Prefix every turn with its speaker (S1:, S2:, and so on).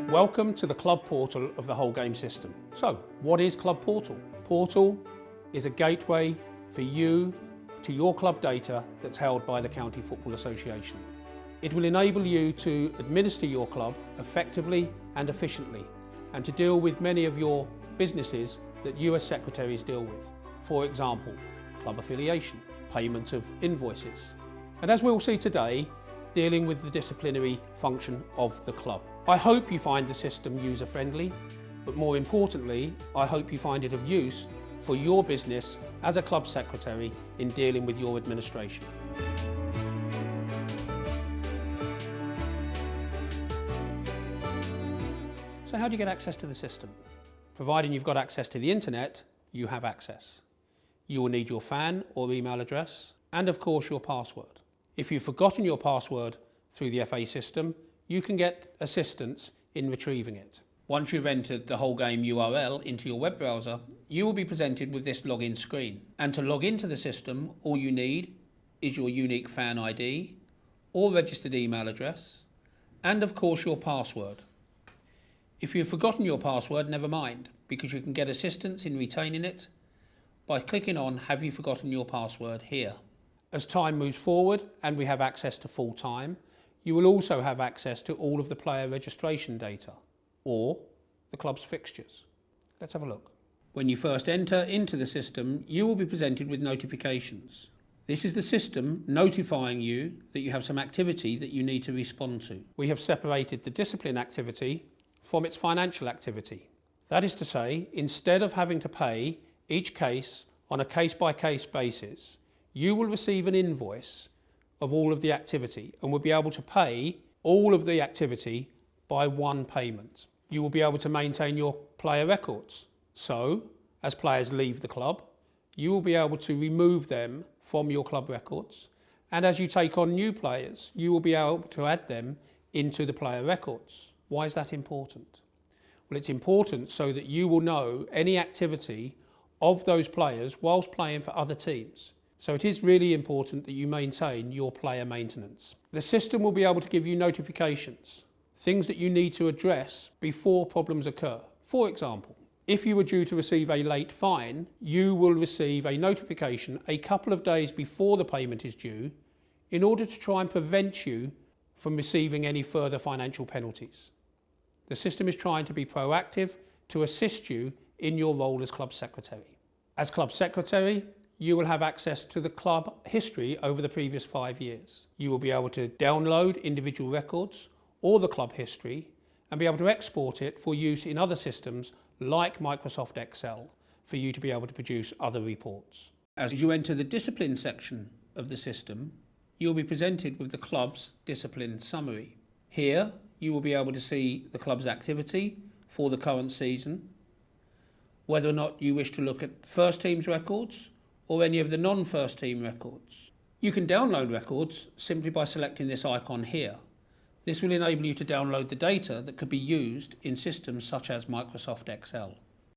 S1: Welcome to the Club Portal of the whole game system. So, what is Club Portal? Portal is a gateway for you to your club data that's held by the County Football Association. It will enable you to administer your club effectively and efficiently, and to deal with many of your businesses that you as secretaries deal with. For example, club affiliation, payment of invoices, and as we'll see today, dealing with the disciplinary function of the club. I hope you find the system user-friendly, but more importantly, I hope you find it of use for your business as a club secretary in dealing with your administration. So how do you get access to the system? Providing you've got access to the internet, you have access. You will need your FAN or email address, and of course your password. If you've forgotten your password through the FA system, you can get assistance in retrieving it. Once you've entered the whole game URL into your web browser, you will be presented with this login screen. And to log into the system, all you need is your unique FAN ID or registered email address, and of course your password. If you've forgotten your password, never mind, because you can get assistance in retaining it by clicking on Have You Forgotten Your Password here. As time moves forward and we have access to full time, you will also have access to all of the player registration data or the club's fixtures. Let's have a look. When you first enter into the system, you will be presented with notifications. This is the system notifying you that you have some activity that you need to respond to. We have separated the discipline activity from its financial activity. That is to say, instead of having to pay each case on a case-by-case basis, you will receive an invoice of all of the activity and will be able to pay all of the activity by one payment. You will be able to maintain your player records. So, as players leave the club, you will be able to remove them from your club records, and as you take on new players, you will be able to add them into the player records. Why is that important? Well, it's important so that you will know any activity of those players whilst playing for other teams. So it is really important that you maintain your player maintenance. The system will be able to give you notifications, things that you need to address before problems occur. For example, if you were due to receive a late fine, you will receive a notification a couple of days before the payment is due in order to try and prevent you from receiving any further financial penalties. The system is trying to be proactive to assist you in your role as club secretary. As club secretary, you will have access to the club history over the previous 5 years. You will be able to download individual records or the club history and be able to export it for use in other systems like Microsoft Excel for you to be able to produce other reports. As you enter the discipline section of the system, you will be presented with the club's discipline summary. Here, you will be able to see the club's activity for the current season, whether or not you wish to look at first team's records or any of the non-first team records. You can download records simply by selecting this icon here. This will enable you to download the data that could be used in systems such as Microsoft Excel.